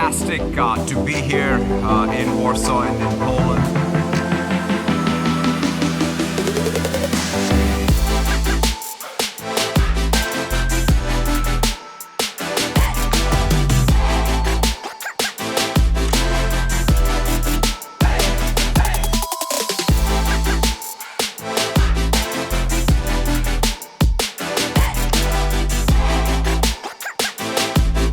fantastic to be here in Warsaw and in Poland.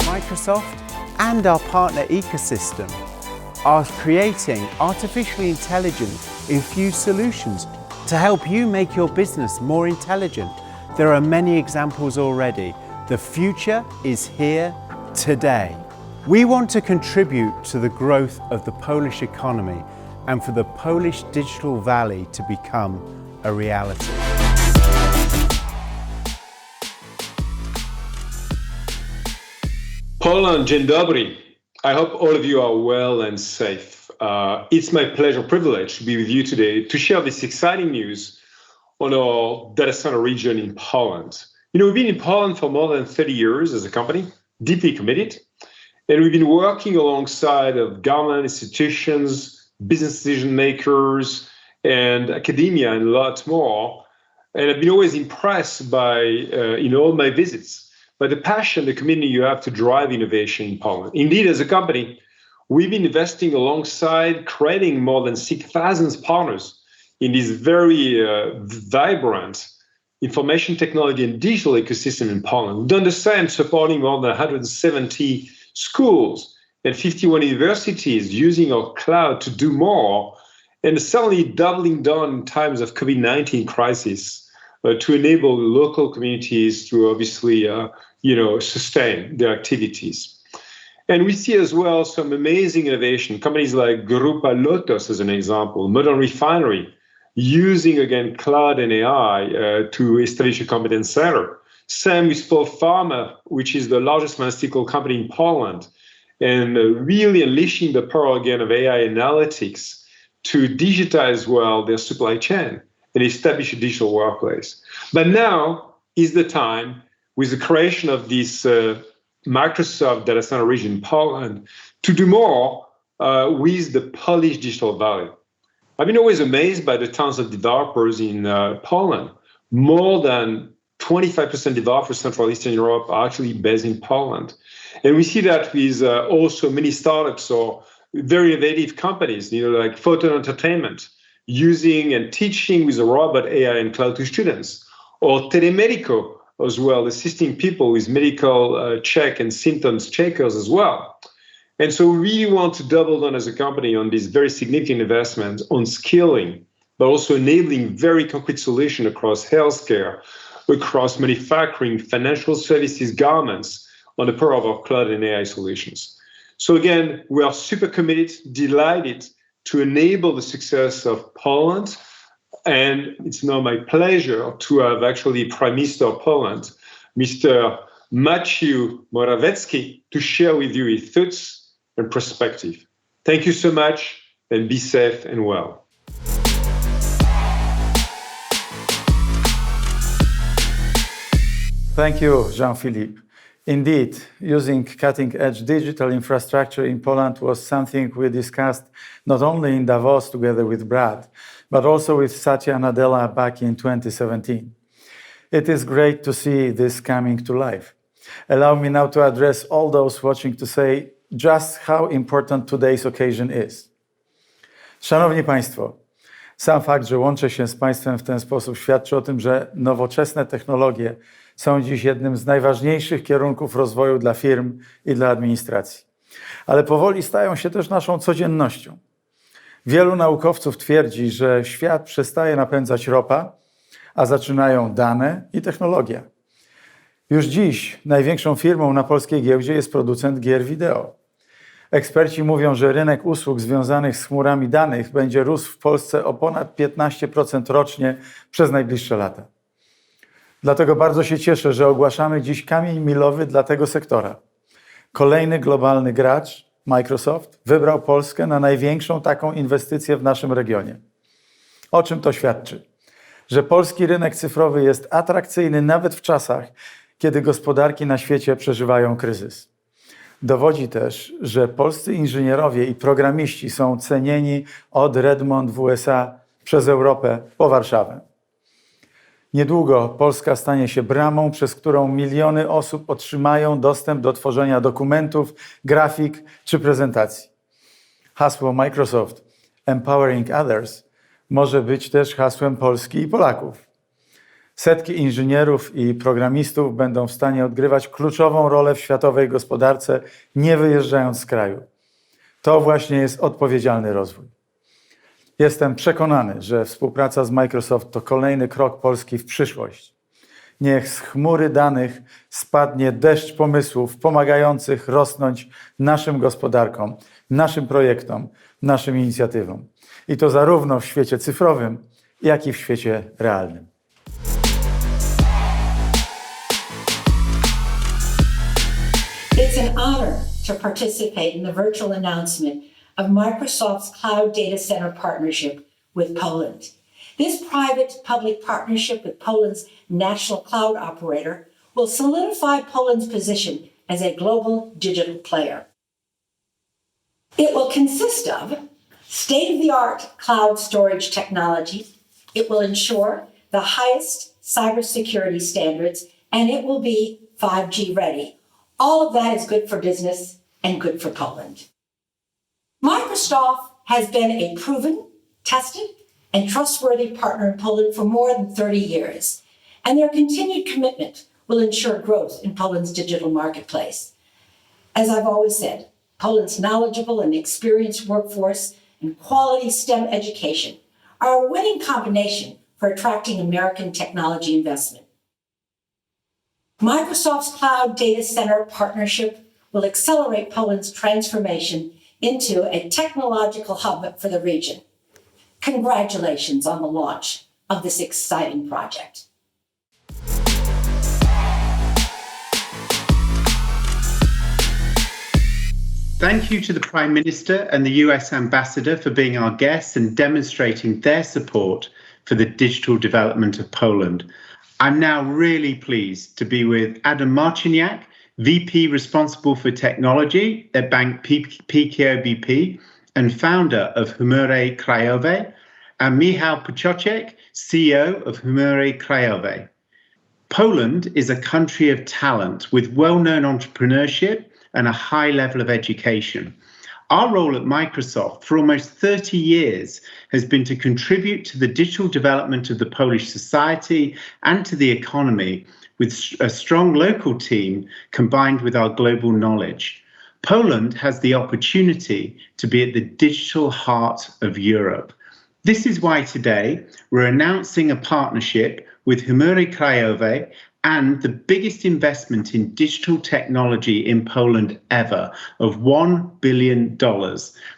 Microsoft and our partner ecosystem are creating artificially intelligent infused solutions to help you make your business more intelligent. There are many examples already. The future is here today. We want to contribute to the growth of the Polish economy and for the Polish Digital Valley to become a reality. Poland, dzień dobry. I hope all of you are well and safe. It's my pleasure, privilege to be with you today to share this exciting news on our data center region in Poland. You know, we've been in Poland for more than 30 years as a company, deeply committed, and we've been working alongside of government institutions, business decision makers, and academia, and a lot more. And I've been always impressed by, in all my visits, by the passion, the commitment you have to drive innovation in Poland. Indeed, as a company, we've been investing alongside creating more than 6,000 partners in this very vibrant information technology and digital ecosystem in Poland. We've done the same, supporting more than 170 schools and 51 universities using our cloud to do more, and certainly doubling down in times of COVID-19 crisis to enable local communities to obviously sustain their activities. And we see as well some amazing innovation, companies like Grupa Lotos as an example, Modern Refinery, using again cloud and AI to establish a competence center. Same with Polpharma, which is the largest pharmaceutical company in Poland, and really unleashing the power again of AI analytics to digitize well their supply chain and establish a digital workplace. But now is the time, with the creation of this Microsoft data center region in Poland, to do more with the Polish Digital Valley. I've been always amazed by the tons of developers in Poland. More than 25% developers Central Eastern Europe are actually based in Poland. And we see that with also many startups or very innovative companies, like Photon Entertainment, using and teaching with a robot AI and cloud to students, or Telemedico as well, assisting people with medical check and symptoms checkers as well. And so we really want to double down as a company on these very significant investments on skilling, but also enabling very concrete solutions across healthcare, across manufacturing, financial services, governments, on the power of our cloud and AI solutions. So again, we are super committed, delighted to enable the success of Poland. And it's now my pleasure to have actually Prime Minister of Poland, Mr. Mateusz Morawiecki, to share with you his thoughts and perspective. Thank you so much, and be safe and well. Thank you, Jean-Philippe. Indeed, using cutting-edge digital infrastructure in Poland was something we discussed not only in Davos together with Brad, but also with Satya Nadella back in 2017. It is great to see this coming to life. Allow me now to address all those watching to say just how important today's occasion is. Szanowni Państwo, sam fakt, że łączę się z Państwem w ten sposób, świadczy o tym, że nowoczesne technologie są dziś jednym z najważniejszych kierunków rozwoju dla firm i dla administracji. Ale powoli stają się też naszą codziennością. Wielu naukowców twierdzi, że świat przestaje napędzać ropa, a zaczynają dane i technologia. Już dziś największą firmą na polskiej giełdzie jest producent gier wideo. Eksperci mówią, że rynek usług związanych z chmurami danych będzie rósł w Polsce o ponad 15% rocznie przez najbliższe lata. Dlatego bardzo się cieszę, że ogłaszamy dziś kamień milowy dla tego sektora. Kolejny globalny gracz, Microsoft, wybrał Polskę na największą taką inwestycję w naszym regionie. O czym to świadczy? Że polski rynek cyfrowy jest atrakcyjny nawet w czasach, kiedy gospodarki na świecie przeżywają kryzys. Dowodzi też, że polscy inżynierowie i programiści są cenieni od Redmond w USA przez Europę po Warszawę. Niedługo Polska stanie się bramą, przez którą miliony osób otrzymają dostęp do tworzenia dokumentów, grafik czy prezentacji. Hasło Microsoft Empowering Others może być też hasłem Polski i Polaków. Setki inżynierów i programistów będą w stanie odgrywać kluczową rolę w światowej gospodarce, nie wyjeżdżając z kraju. To właśnie jest odpowiedzialny rozwój. Jestem przekonany, że współpraca z Microsoft to kolejny krok Polski w przyszłość. Niech z chmury danych spadnie deszcz pomysłów pomagających rosnąć naszym gospodarkom, naszym projektom, naszym inicjatywom. I to zarówno w świecie cyfrowym, jak i w świecie realnym. It's an honor to participate in the virtual announcement of Microsoft's Cloud Data Center partnership with Poland. This private-public partnership with Poland's national cloud operator will solidify Poland's position as a global digital player. It will consist of state-of-the-art cloud storage technology. It will ensure the highest cybersecurity standards, and it will be 5G ready. All of that is good for business and good for Poland. Microsoft has been a proven, tested, and trustworthy partner in Poland for more than 30 years, and their continued commitment will ensure growth in Poland's digital marketplace. As I've always said, Poland's knowledgeable and experienced workforce and quality STEM education are a winning combination for attracting American technology investment. Microsoft's Cloud Data Center partnership will accelerate Poland's transformation into a technological hub for the region. Congratulations on the launch of this exciting project. Thank you to the Prime Minister and the US Ambassador for being our guests and demonstrating their support for the digital development of Poland. I'm now really pleased to be with Adam Marciniak, VP responsible for technology at Bank PKO BP and founder of Chmury Krajowe, and Michał Pociocek, CEO of Chmury Krajowe. Poland is a country of talent with well-known entrepreneurship and a high level of education. Our role at Microsoft for almost 30 years has been to contribute to the digital development of the Polish society and to the economy with a strong local team combined with our global knowledge. Poland has the opportunity to be at the digital heart of Europe. This is why today we're announcing a partnership with Chmury Krajowe and the biggest investment in digital technology in Poland ever of $1 billion.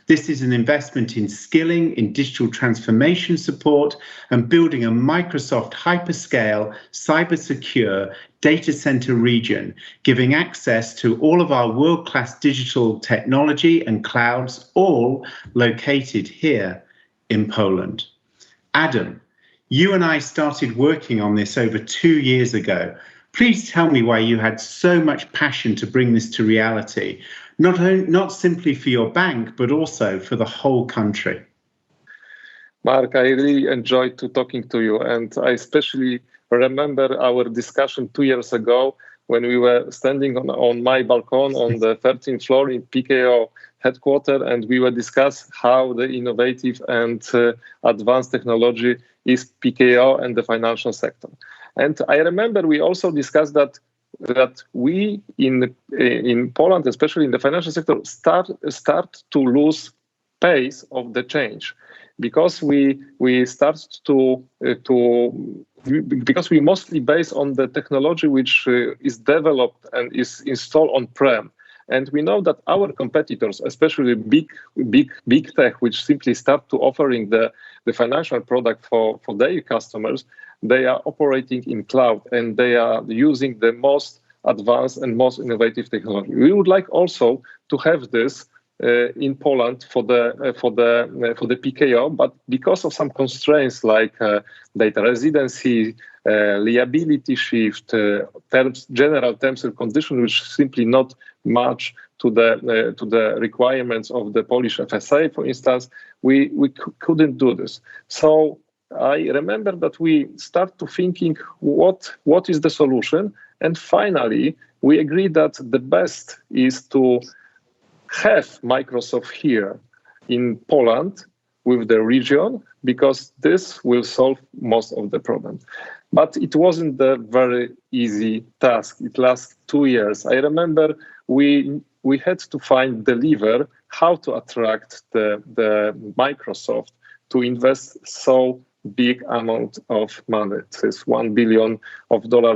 This is an investment in skilling, in digital transformation support, and building a Microsoft hyperscale, cyber-secure data center region, giving access to all of our world-class digital technology and clouds, all located here in Poland. Adam, you and I started working on this over 2 years ago. Please tell me why you had so much passion to bring this to reality, not simply for your bank, but also for the whole country. Mark, I really enjoyed talking to you, and I especially remember our discussion 2 years ago when we were standing on my balcony on the 13th floor in PKO headquarters, and we were discussing how the innovative and advanced technology is PKO and the financial sector. And I remember we also discussed that we in Poland, especially in the financial sector, start to lose pace of the change, because we start because we mostly base on the technology which is developed and is installed on-prem. And we know that our competitors, especially big tech, which simply start to offering the financial product for their customers, they are operating in cloud and they are using the most advanced and most innovative technology. We would like also to have this in Poland for the PKO, but because of some constraints like data residency, liability shift, general terms and conditions, which simply not match to the requirements of the Polish FSA, for instance, we couldn't do this. So I remember that we start to thinking what is the solution, and finally we agreed that the best is to have Microsoft here in Poland with the region, because this will solve most of the problem. But it wasn't a very easy task. It lasted 2 years. I remember we had to find the lever how to attract the Microsoft to invest so big amount of money. This $1 billion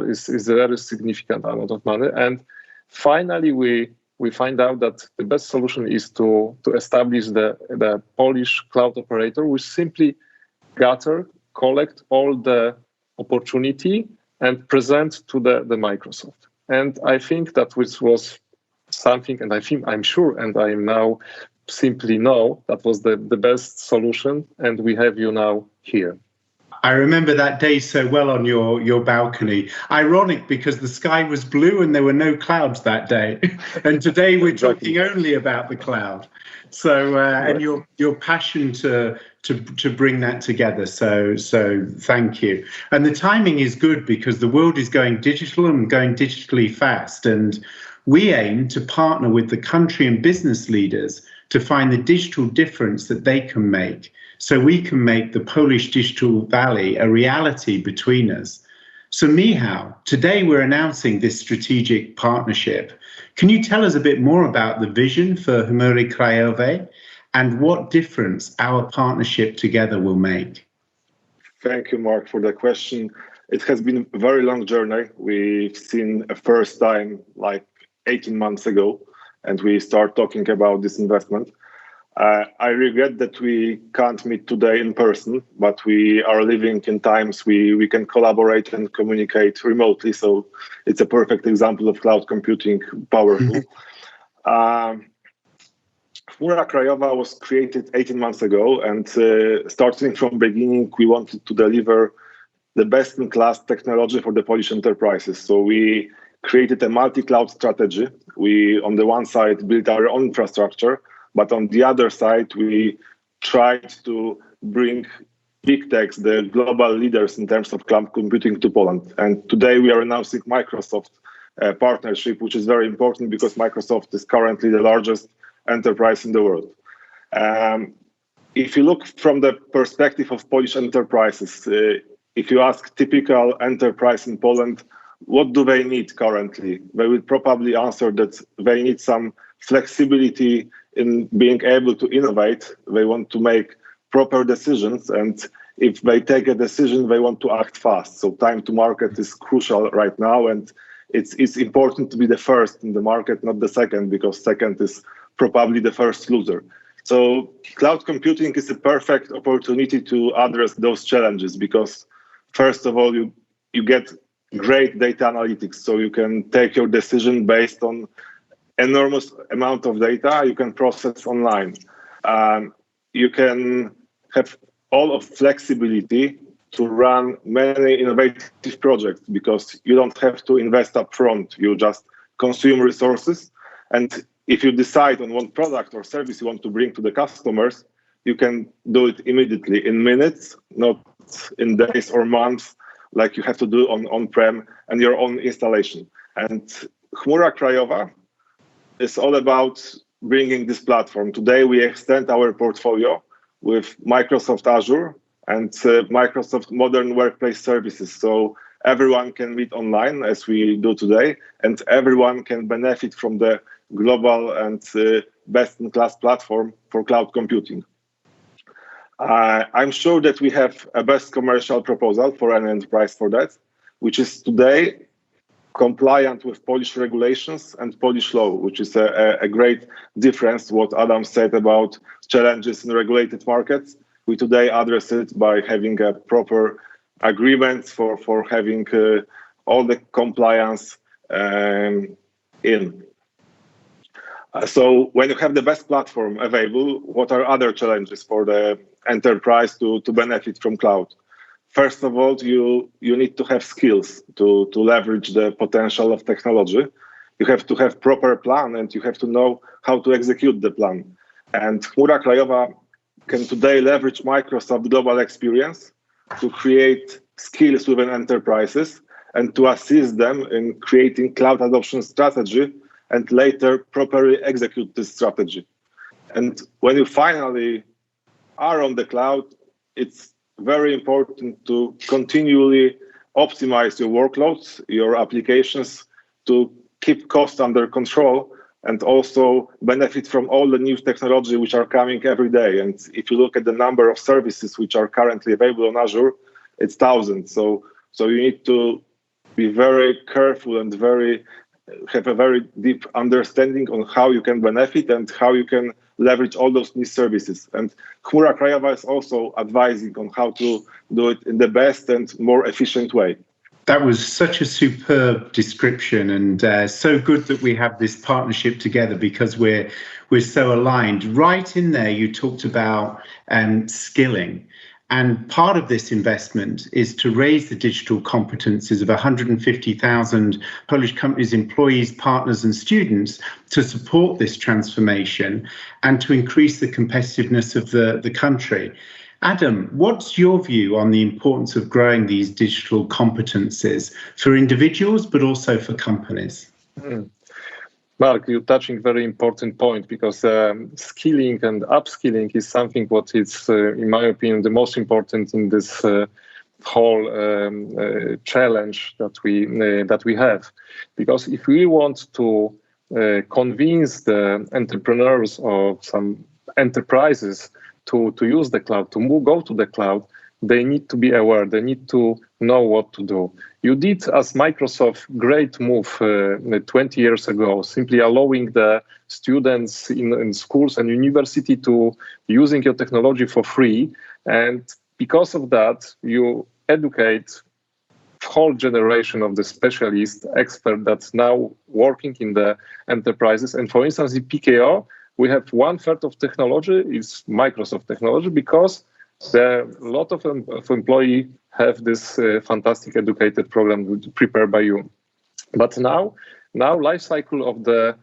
is a very significant amount of money. And finally, we find out that the best solution is to establish the Polish cloud operator, which simply collect all the opportunity and present to the Microsoft. And I think that which was something, and I'm sure, and I now simply know that was the best solution, and we have you now here. I remember that day so well on your balcony. Ironic, because the sky was blue and there were no clouds that day. And today we're talking only about the cloud. So and your passion to bring that together. So thank you. And the timing is good because the world is going digital and going digitally fast. And we aim to partner with the country and business leaders to find the digital difference that they can make, so we can make the Polish Digital Valley a reality between us. So Michał, today we're announcing this strategic partnership. Can you tell us a bit more about the vision for Chmury Krajowe and what difference our partnership together will make? Thank you, Mark, for the question. It has been a very long journey. We've seen a first time like 18 months ago, and we start talking about this investment. I regret that we can't meet today in person, but we are living in times we can collaborate and communicate remotely. So it's a perfect example of cloud computing powerful. Chmura Krajowa was created 18 months ago, and starting from beginning, we wanted to deliver the best-in-class technology for the Polish enterprises. So we created a multi-cloud strategy. We, on the one side, built our own infrastructure, but on the other side, we tried to bring big techs, the global leaders in terms of cloud computing, to Poland. And today we are announcing Microsoft partnership, which is very important because Microsoft is currently the largest enterprise in the world. If you look from the perspective of Polish enterprises, if you ask typical enterprise in Poland, what do they need currently? They will probably answer that they need some flexibility in being able to innovate. They want to make proper decisions, and if they take a decision, they want to act fast. So time to market is crucial right now, and it's important to be the first in the market, not the second, because second is probably the first loser. So cloud computing is a perfect opportunity to address those challenges because, first of all, you get great data analytics, so you can take your decision based on enormous amount of data you can process online. You can have all of flexibility to run many innovative projects because you don't have to invest up front. You just consume resources. And if you decide on what product or service you want to bring to the customers, you can do it immediately in minutes, not in days or months, like you have to do on-prem and your own installation. And Chmura Krajowa is all about bringing this platform. Today, we extend our portfolio with Microsoft Azure and Microsoft Modern Workplace Services. So everyone can meet online as we do today, and everyone can benefit from the global and best-in-class platform for cloud computing. I'm sure that we have a best commercial proposal for an enterprise for that, which is today compliant with Polish regulations and Polish law, which is a great difference what Adam said about challenges in regulated markets. We today address it by having a proper agreement for having all the compliance in. So when you have the best platform available, what are other challenges for the enterprise to benefit from cloud? First of all, you need to have skills to leverage the potential of technology. You have to have proper plan and you have to know how to execute the plan. And Chmura Krajowa can today leverage Microsoft global experience to create skills within enterprises and to assist them in creating cloud adoption strategy and later properly execute this strategy. And when you finally are on the cloud, it's very important to continually optimize your workloads, your applications, to keep costs under control and also benefit from all the new technology which are coming every day. And if you look at the number of services which are currently available on Azure, it's thousands. So you need to be very careful and have a very deep understanding on how you can benefit and how you can leverage all those new services. And Chmura Krajowa is also advising on how to do it in the best and more efficient way. That was such a superb description, and so good that we have this partnership together because we're so aligned. Right in there, you talked about skilling. And part of this investment is to raise the digital competencies of 150,000 Polish companies, employees, partners and students to support this transformation and to increase the competitiveness of the country. Adam, what's your view on the importance of growing these digital competencies for individuals, but also for companies? Mark, you're touching a very important point because skilling and upskilling is something what is, in my opinion, the most important in this whole challenge that we have. Because if we want to convince the entrepreneurs of some enterprises to use the cloud, to go to the cloud, they need to be aware, they need to know what to do. You did, as Microsoft, great move 20 years ago, simply allowing the students in schools and university to using your technology for free. And because of that, you educate whole generation of the specialist expert that's now working in the enterprises. And for instance, in PKO, we have 1/3 of technology is Microsoft technology because a lot of employees have this fantastic educated program prepared by you. But now life cycle of the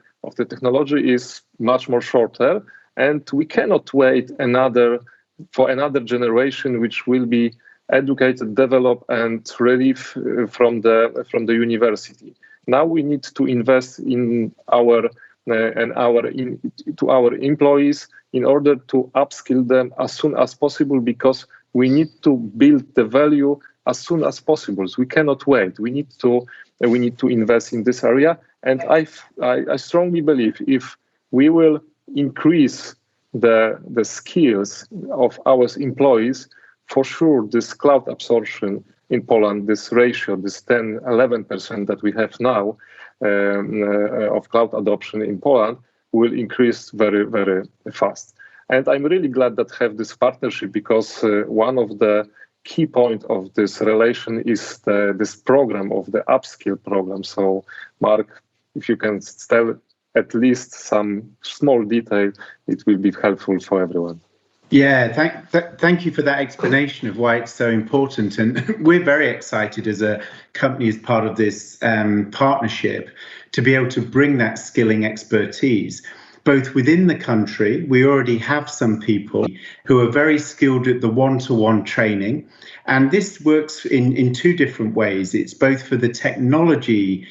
technology is much more shorter, and we cannot wait for another generation which will be educated, develop, and relieve from the university. Now we need to invest in our employees in order to upskill them as soon as possible, because we need to build the value as soon as possible. So we cannot wait. We need to invest in this area. And I strongly believe if we will increase the skills of our employees, for sure this cloud absorption in Poland, this ratio, this 10-11% that we have now of cloud adoption in Poland will increase very, very fast. And I'm really glad that I have this partnership because one of the key points of this relation is this program of the upskill program. So, Mark, if you can tell at least some small detail, it will be helpful for everyone. Yeah, thank you for that explanation of why it's so important. And we're very excited as a company, as part of this partnership, to be able to bring that skilling expertise, both within the country. We already have some people who are very skilled at the one-to-one training. And this works in two different ways. It's both for the technology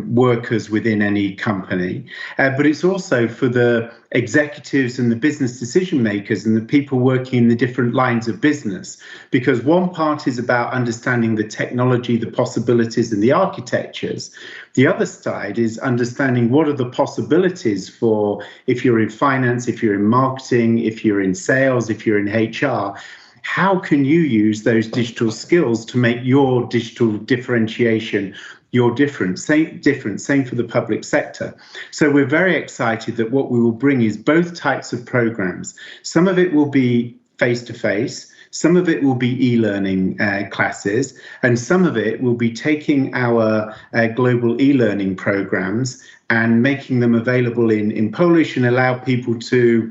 workers within any company, but it's also for the executives and the business decision makers and the people working in the different lines of business. Because one part is about understanding the technology, the possibilities and the architectures. The other side is understanding what are the possibilities for, if you're in finance, if you're in marketing, if you're in sales, if you're in HR, how can you use those digital skills to make your digital differentiation your different, same for the public sector. So we're very excited that what we will bring is both types of programs. Some of it will be face-to-face, some of it will be e-learning classes, and some of it will be taking our global e-learning programs and making them available in Polish and allow people to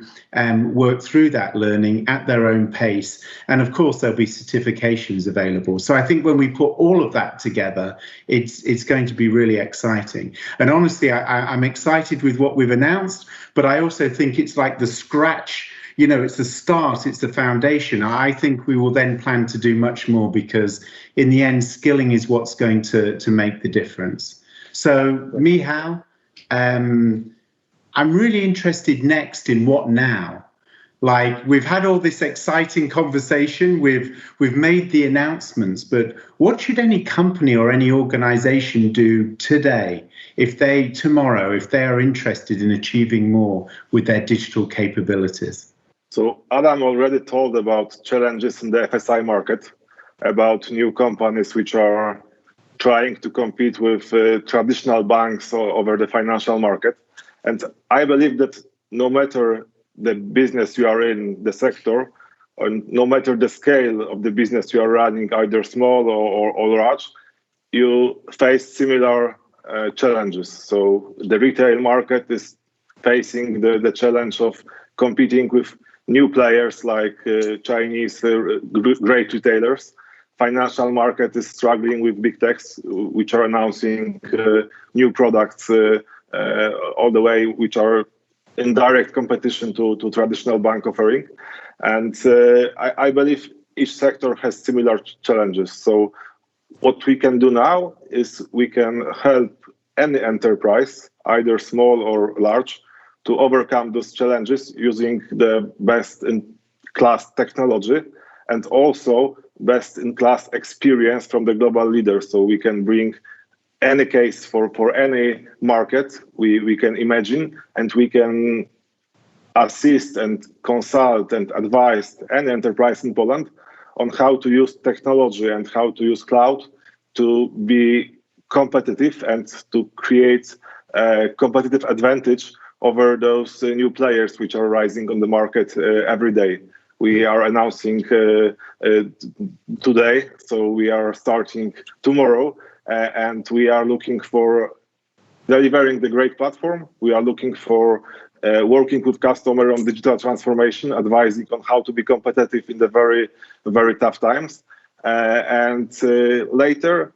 work through that learning at their own pace. And of course, there'll be certifications available. So I think when we put all of that together, it's going to be really exciting. And honestly, I'm excited with what we've announced, but I also think it's like the scratch. It's the start, it's the foundation. I think we will then plan to do much more, because in the end, skilling is what's going to make the difference. So, Michał, I'm really interested next in what now. Like, we've had all this exciting conversation, we've made the announcements, but what should any company or any organization do today if they are interested in achieving more with their digital capabilities? So Adam already told about challenges in the FSI market, about new companies which are trying to compete with traditional banks over the financial market. And I believe that no matter the business you are in, the sector, or no matter the scale of the business you are running, either small or large, you face similar challenges. So the retail market is facing the challenge of competing with new players like Chinese great retailers. Financial market is struggling with big techs, which are announcing new products all the way, which are in direct competition to traditional bank offering. And I believe each sector has similar challenges. So what we can do now is we can help any enterprise, either small or large, to overcome those challenges using the best-in-class technology and also best-in-class experience from the global leaders. So we can bring any case for any market we can imagine, and we can assist and consult and advise any enterprise in Poland on how to use technology and how to use cloud to be competitive and to create a competitive advantage over those new players which are rising on the market every day. We are announcing today, so we are starting tomorrow, and we are looking for delivering the great platform. We are looking for working with customer on digital transformation, advising on how to be competitive in the very, very tough times, and later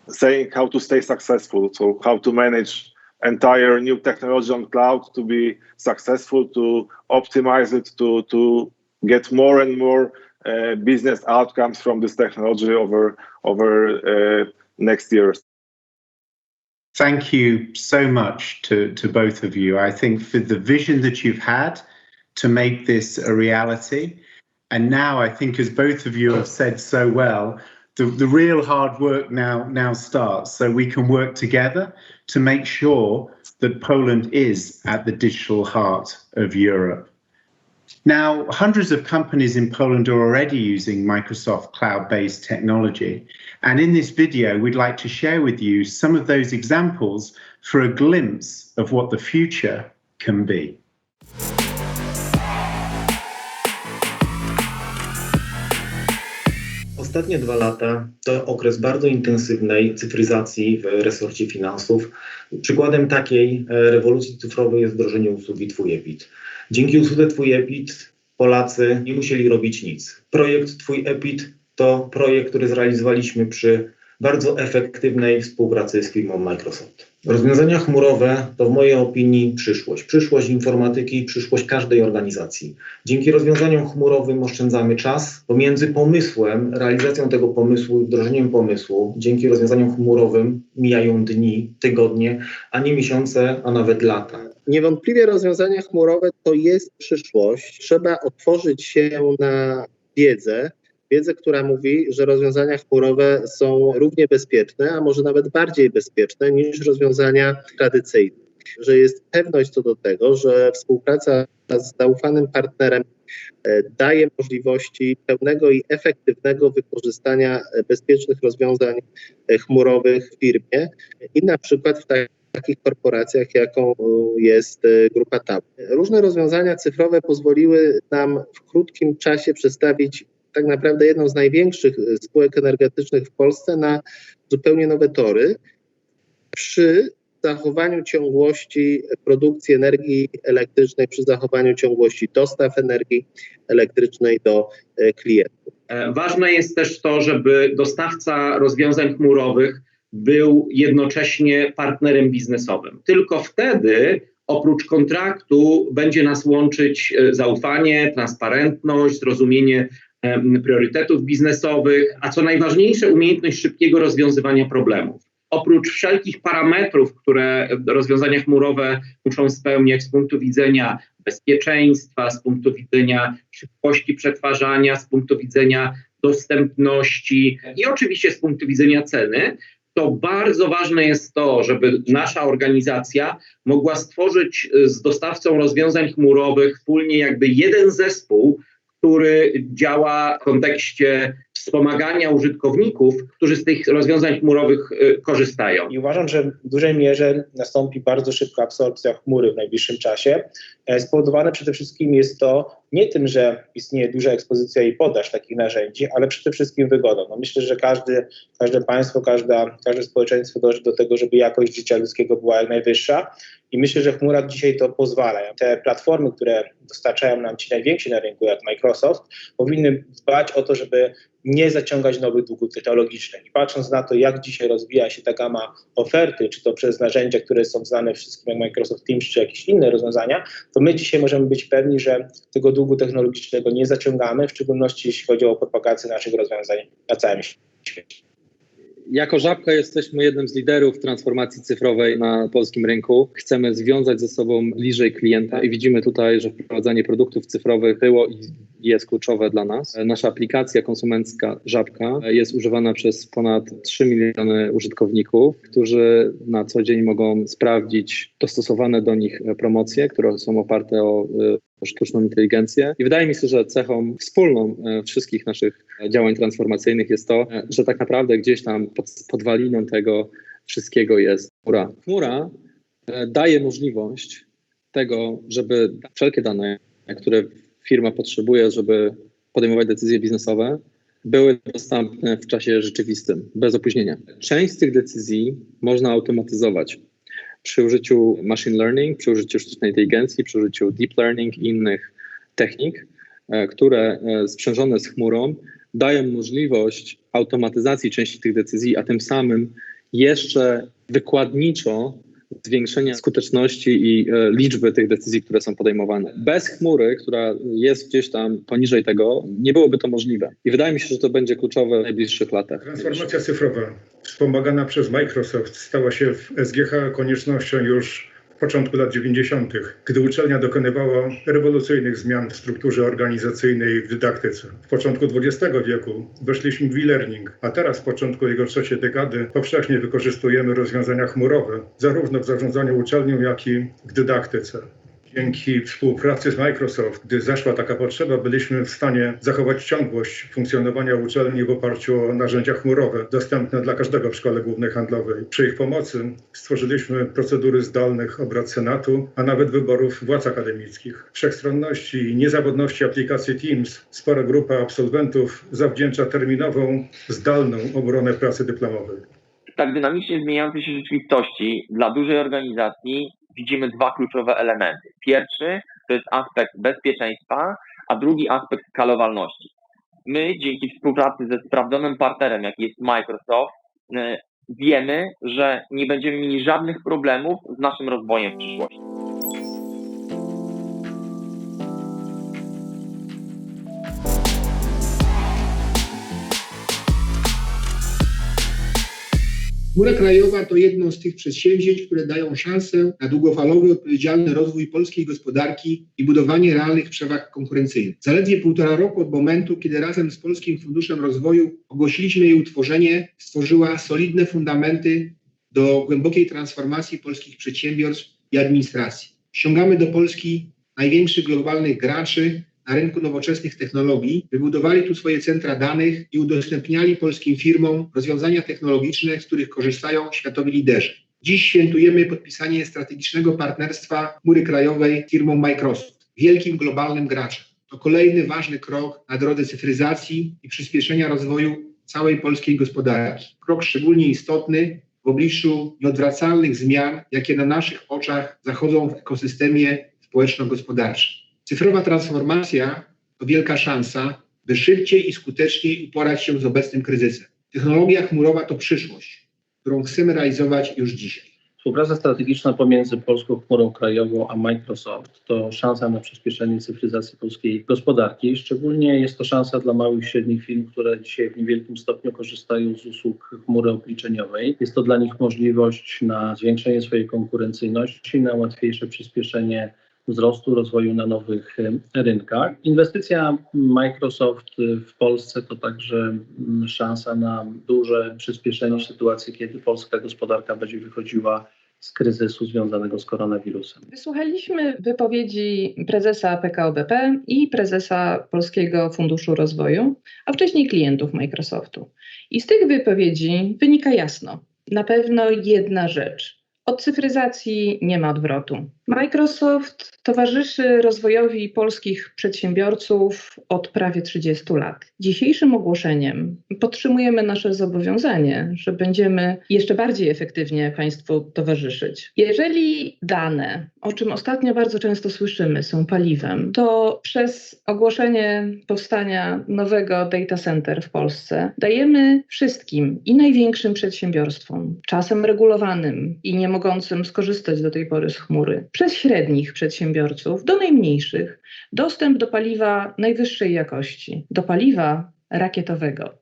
saying how to stay successful, so how to manage entire new technology on cloud to be successful, to optimize it, to get more and more business outcomes from this technology over next years. Thank you so much to both of you. I think for the vision that you've had to make this a reality. And now I think, as both of you have said so well, the real hard work now starts, so we can work together to make sure that Poland is at the digital heart of Europe. Now, hundreds of companies in Poland are already using Microsoft cloud-based technology. And in this video, we'd like to share with you some of those examples for a glimpse of what the future can be. Ostatnie 2 lata to okres bardzo intensywnej cyfryzacji w resorcie finansów. Przykładem takiej rewolucji cyfrowej jest wdrożenie usługi Twój e-PIT. Dzięki usłudze Twój e-PIT Polacy nie musieli robić nic. Projekt Twój e-PIT to projekt, który zrealizowaliśmy przy bardzo efektywnej współpracy z firmą Microsoft. Rozwiązania chmurowe to w mojej opinii przyszłość. Przyszłość informatyki, przyszłość każdej organizacji. Dzięki rozwiązaniom chmurowym oszczędzamy czas. Pomiędzy pomysłem, realizacją tego pomysłu i wdrożeniem pomysłu, dzięki rozwiązaniom chmurowym mijają dni, tygodnie, a nie miesiące, a nawet lata. Niewątpliwie rozwiązania chmurowe to jest przyszłość. Trzeba otworzyć się na wiedzę, która mówi, że rozwiązania chmurowe są równie bezpieczne, a może nawet bardziej bezpieczne niż rozwiązania tradycyjne. Że jest pewność co do tego, że współpraca z zaufanym partnerem daje możliwości pełnego i efektywnego wykorzystania bezpiecznych rozwiązań chmurowych w firmie i na przykład w takich korporacjach, jaką jest Grupa TAURON. Różne rozwiązania cyfrowe pozwoliły nam w krótkim czasie przedstawić tak naprawdę jedną z największych spółek energetycznych w Polsce na zupełnie nowe tory przy zachowaniu ciągłości produkcji energii elektrycznej, przy zachowaniu ciągłości dostaw energii elektrycznej do klientów. Ważne jest też to, żeby dostawca rozwiązań chmurowych był jednocześnie partnerem biznesowym. Tylko wtedy oprócz kontraktu będzie nas łączyć zaufanie, transparentność, zrozumienie priorytetów biznesowych, a co najważniejsze, umiejętność szybkiego rozwiązywania problemów. Oprócz wszelkich parametrów, które rozwiązania chmurowe muszą spełniać z punktu widzenia bezpieczeństwa, z punktu widzenia szybkości przetwarzania, z punktu widzenia dostępności i oczywiście z punktu widzenia ceny, to bardzo ważne jest to, żeby nasza organizacja mogła stworzyć z dostawcą rozwiązań chmurowych wspólnie jakby jeden zespół, który działa w kontekście wspomagania użytkowników, którzy z tych rozwiązań chmurowych korzystają. I uważam, że w dużej mierze nastąpi bardzo szybka absorpcja chmury w najbliższym czasie. Spowodowane przede wszystkim jest to nie tym, że istnieje duża ekspozycja i podaż takich narzędzi, ale przede wszystkim wygodą. No myślę, że każde państwo, każde społeczeństwo dąży do tego, żeby jakość życia ludzkiego była jak najwyższa i myślę, że chmura dzisiaj to pozwala. Te platformy, które dostarczają nam ci najwięksi na rynku, jak Microsoft, powinny dbać o to, żeby nie zaciągać nowych długów technologicznych. I patrząc na to, jak dzisiaj rozwija się ta gama oferty, czy to przez narzędzia, które są znane wszystkim jak Microsoft Teams, czy jakieś inne rozwiązania, to my dzisiaj możemy być pewni, że tego długu technologicznego nie zaciągamy, w szczególności jeśli chodzi o propagację naszych rozwiązań na całym świecie. Jako Żabka jesteśmy jednym z liderów transformacji cyfrowej na polskim rynku. Chcemy związać ze sobą bliżej klienta i widzimy tutaj, że wprowadzanie produktów cyfrowych było i jest kluczowe dla nas. Nasza aplikacja konsumencka Żabka jest używana przez ponad 3 miliony użytkowników, którzy na co dzień mogą sprawdzić dostosowane do nich promocje, które są oparte o sztuczną inteligencję. I wydaje mi się, że cechą wspólną wszystkich naszych działań transformacyjnych jest to, że tak naprawdę gdzieś tam podwaliną tego wszystkiego jest chmura. Chmura daje możliwość tego, żeby wszelkie dane, które firma potrzebuje, żeby podejmować decyzje biznesowe, były dostępne w czasie rzeczywistym, bez opóźnienia. Część z tych decyzji można automatyzować przy użyciu machine learning, przy użyciu sztucznej inteligencji, przy użyciu deep learning i innych technik, które sprzężone z chmurą dają możliwość automatyzacji części tych decyzji, a tym samym jeszcze wykładniczo zwiększenia skuteczności i liczby tych decyzji, które są podejmowane. Bez chmury, która jest gdzieś tam poniżej tego, nie byłoby to możliwe. I wydaje mi się, że to będzie kluczowe w najbliższych latach. Transformacja cyfrowa wspomagana przez Microsoft stała się w SGH koniecznością już w początku lat 90., gdy uczelnia dokonywała rewolucyjnych zmian w strukturze organizacyjnej i w dydaktyce. W początku XX wieku weszliśmy w e-learning, a teraz w początku jego trzeciej dekady powszechnie wykorzystujemy rozwiązania chmurowe, zarówno w zarządzaniu uczelnią, jak i w dydaktyce. Dzięki współpracy z Microsoft, gdy zaszła taka potrzeba, byliśmy w stanie zachować ciągłość funkcjonowania uczelni w oparciu o narzędzia chmurowe, dostępne dla każdego w szkole głównej handlowej. Przy ich pomocy stworzyliśmy procedury zdalnych obrad senatu, a nawet wyborów władz akademickich. Wszechstronności i niezawodności aplikacji Teams spora grupa absolwentów zawdzięcza terminową, zdalną obronę pracy dyplomowej. W tak dynamicznie zmieniającej się rzeczywistości dla dużej organizacji widzimy dwa kluczowe elementy. Pierwszy to jest aspekt bezpieczeństwa, a drugi aspekt skalowalności. My dzięki współpracy ze sprawdzonym partnerem, jaki jest Microsoft, wiemy, że nie będziemy mieli żadnych problemów z naszym rozwojem w przyszłości. Chmura krajowa to jedno z tych przedsięwzięć, które dają szansę na długofalowy, odpowiedzialny rozwój polskiej gospodarki i budowanie realnych przewag konkurencyjnych. Zaledwie 1,5 roku od momentu, kiedy razem z Polskim Funduszem Rozwoju ogłosiliśmy jej utworzenie, stworzyła solidne fundamenty do głębokiej transformacji polskich przedsiębiorstw i administracji. Ściągamy do Polski największych globalnych graczy na rynku nowoczesnych technologii, wybudowali tu swoje centra danych i udostępniali polskim firmom rozwiązania technologiczne, z których korzystają światowi liderzy. Dziś świętujemy podpisanie strategicznego partnerstwa chmury krajowej z firmą Microsoft, wielkim globalnym graczem. to kolejny ważny krok na drodze cyfryzacji i przyspieszenia rozwoju całej polskiej gospodarki. Krok szczególnie istotny w obliczu nieodwracalnych zmian, jakie na naszych oczach zachodzą w ekosystemie społeczno-gospodarczym. Cyfrowa transformacja to wielka szansa, by szybciej i skuteczniej uporać się z obecnym kryzysem. Technologia chmurowa to przyszłość, którą chcemy realizować już dzisiaj. Współpraca strategiczna pomiędzy Polską Chmurą Krajową a Microsoft to szansa na przyspieszenie cyfryzacji polskiej gospodarki. Szczególnie jest to szansa dla małych i średnich firm, które dzisiaj w niewielkim stopniu korzystają z usług chmury obliczeniowej. Jest to dla nich możliwość na zwiększenie swojej konkurencyjności, na łatwiejsze przyspieszenie wzrostu, rozwoju na nowych rynkach. Inwestycja Microsoft w Polsce to także szansa na duże przyspieszenie sytuacji, kiedy polska gospodarka będzie wychodziła z kryzysu związanego z koronawirusem. Wysłuchaliśmy wypowiedzi prezesa PKO BP i prezesa Polskiego Funduszu Rozwoju, a wcześniej klientów Microsoftu. I z tych wypowiedzi wynika jasno, na pewno jedna rzecz. Od cyfryzacji nie ma odwrotu. Microsoft towarzyszy rozwojowi polskich przedsiębiorców od prawie 30 lat. Dzisiejszym ogłoszeniem podtrzymujemy nasze zobowiązanie, że będziemy jeszcze bardziej efektywnie Państwu towarzyszyć. Jeżeli dane, o czym ostatnio bardzo często słyszymy, są paliwem, to przez ogłoszenie powstania nowego data center w Polsce dajemy wszystkim i największym przedsiębiorstwom, czasem regulowanym i nie mogącym skorzystać do tej pory z chmury, przez średnich przedsiębiorców do najmniejszych, dostęp do paliwa najwyższej jakości, do paliwa rakietowego.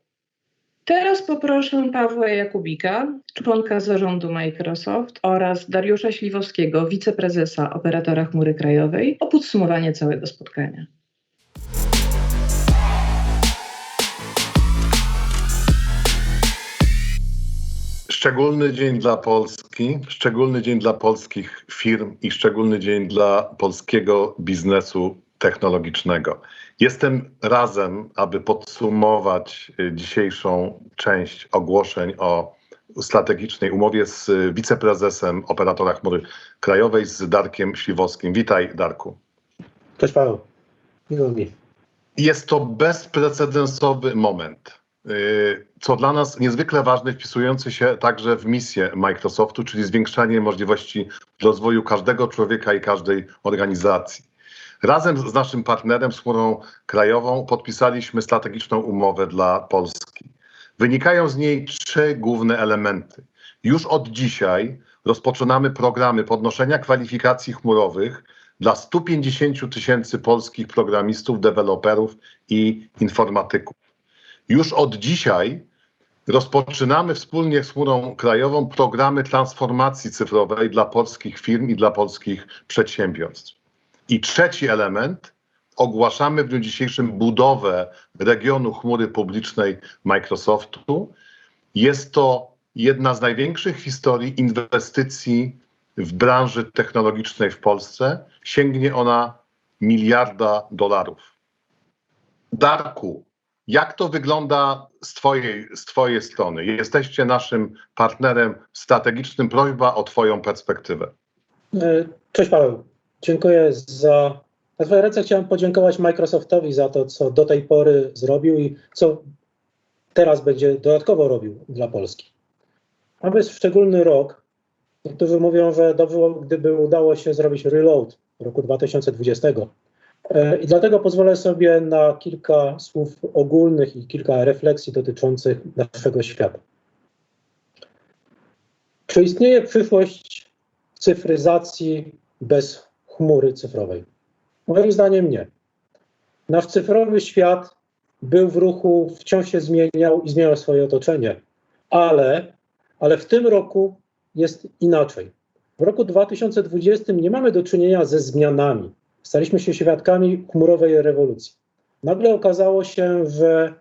Teraz poproszę Pawła Jakubika, członka zarządu Microsoft oraz Dariusza Śliwowskiego, wiceprezesa operatora chmury krajowej, o podsumowanie całego spotkania. Szczególny dzień dla Polski, szczególny dzień dla polskich firm i szczególny dzień dla polskiego biznesu technologicznego. Jestem razem, aby podsumować dzisiejszą część ogłoszeń o strategicznej umowie z wiceprezesem operatora chmury krajowej, z Darkiem Śliwowskim. Witaj, Darku. Cześć, Paweł. Miło mi. Jest to bezprecedensowy moment, co dla nas niezwykle ważne, wpisujący się także w misję Microsoftu, czyli zwiększanie możliwości rozwoju każdego człowieka i każdej organizacji. Razem z naszym partnerem, z chmurą krajową, podpisaliśmy strategiczną umowę dla Polski. Wynikają z niej 3 główne elementy. Już od dzisiaj rozpoczynamy programy podnoszenia kwalifikacji chmurowych dla 150 000 polskich programistów, deweloperów i informatyków. Już od dzisiaj rozpoczynamy wspólnie z chmurą krajową programy transformacji cyfrowej dla polskich firm i dla polskich przedsiębiorstw. I trzeci element, ogłaszamy w dniu dzisiejszym budowę regionu chmury publicznej Microsoftu. Jest to jedna z największych w historii inwestycji w branży technologicznej w Polsce. Sięgnie ona $1 miliard. Darku, jak to wygląda z twojej strony? Jesteście naszym partnerem strategicznym. Prośba o twoją perspektywę. Cześć, Paweł. Dziękuję na twoje ręce chciałem podziękować Microsoftowi za to, co do tej pory zrobił i co teraz będzie dodatkowo robił dla Polski. Mamy szczególny rok. Niektórzy mówią, że dobrze, gdyby udało się zrobić reload roku 2020. I dlatego pozwolę sobie na kilka słów ogólnych i kilka refleksji dotyczących naszego świata. Czy istnieje przyszłość cyfryzacji bez chmury cyfrowej? Moim zdaniem nie. Nasz cyfrowy świat był w ruchu, wciąż się zmieniał i zmieniał swoje otoczenie, ale w tym roku jest inaczej. W roku 2020 nie mamy do czynienia ze zmianami. Staliśmy się świadkami chmurowej rewolucji. Nagle okazało się, że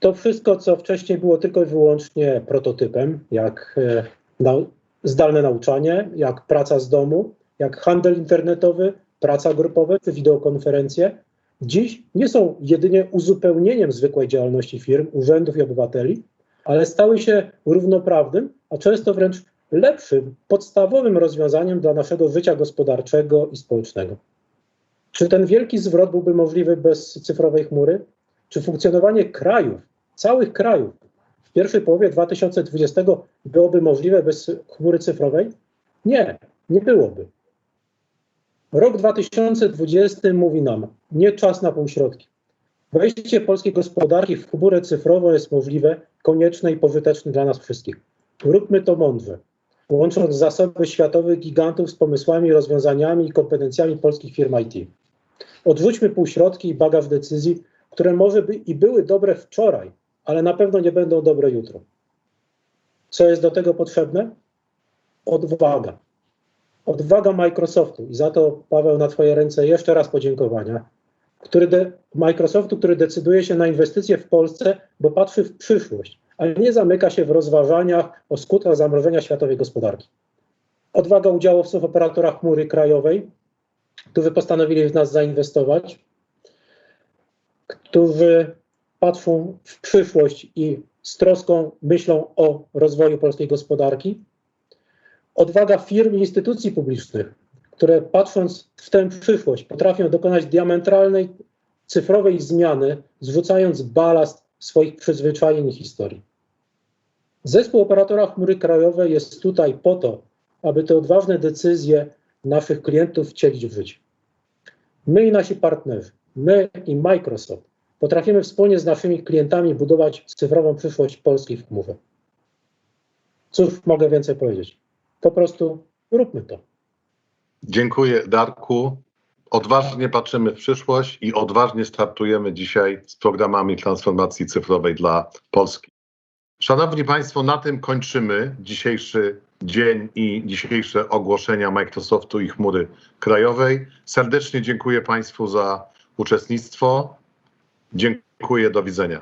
to wszystko, co wcześniej było tylko i wyłącznie prototypem, jak zdalne nauczanie, jak praca z domu, jak handel internetowy, praca grupowa czy wideokonferencje, dziś nie są jedynie uzupełnieniem zwykłej działalności firm, urzędów i obywateli, ale stały się równoprawnym, a często wręcz lepszym, podstawowym rozwiązaniem dla naszego życia gospodarczego i społecznego. Czy ten wielki zwrot byłby możliwy bez cyfrowej chmury? Czy funkcjonowanie krajów, całych krajów w pierwszej połowie 2020 byłoby możliwe bez chmury cyfrowej? Nie, nie byłoby. Rok 2020 mówi nam, nie czas na półśrodki. Wejście polskiej gospodarki w chmurę cyfrową jest możliwe, konieczne i pożyteczne dla nas wszystkich. Róbmy to mądrze, łącząc zasoby światowych gigantów z pomysłami, rozwiązaniami i kompetencjami polskich firm IT. Odrzućmy półśrodki i bagaż decyzji, które może by i były dobre wczoraj, ale na pewno nie będą dobre jutro. Co jest do tego potrzebne? Odwaga. Odwaga Microsoftu i za to, Paweł, na Twoje ręce jeszcze raz podziękowania. Microsoftu, który decyduje się na inwestycje w Polsce, bo patrzy w przyszłość, a nie zamyka się w rozważaniach o skutkach zamrożenia światowej gospodarki. Odwaga udziałowców operatora chmury krajowej, którzy postanowili w nas zainwestować, którzy patrzą w przyszłość i z troską myślą o rozwoju polskiej gospodarki. Odwaga firm i instytucji publicznych, które patrząc w tę przyszłość potrafią dokonać diametralnej cyfrowej zmiany, zrzucając balast swoich przyzwyczajeń i historii. Zespół operatora chmury krajowej jest tutaj po to, aby te odważne decyzje naszych klientów wcielić w życie. My i nasi partnerzy, my i Microsoft potrafimy wspólnie z naszymi klientami budować cyfrową przyszłość Polski w chmurze. Cóż mogę więcej powiedzieć? Po prostu róbmy to. Dziękuję, Darku. Odważnie patrzymy w przyszłość i odważnie startujemy dzisiaj z programami transformacji cyfrowej dla Polski. Szanowni Państwo, na tym kończymy dzisiejszy dzień i dzisiejsze ogłoszenia Microsoftu i chmury krajowej. Serdecznie dziękuję Państwu za uczestnictwo. Dziękuję, do widzenia.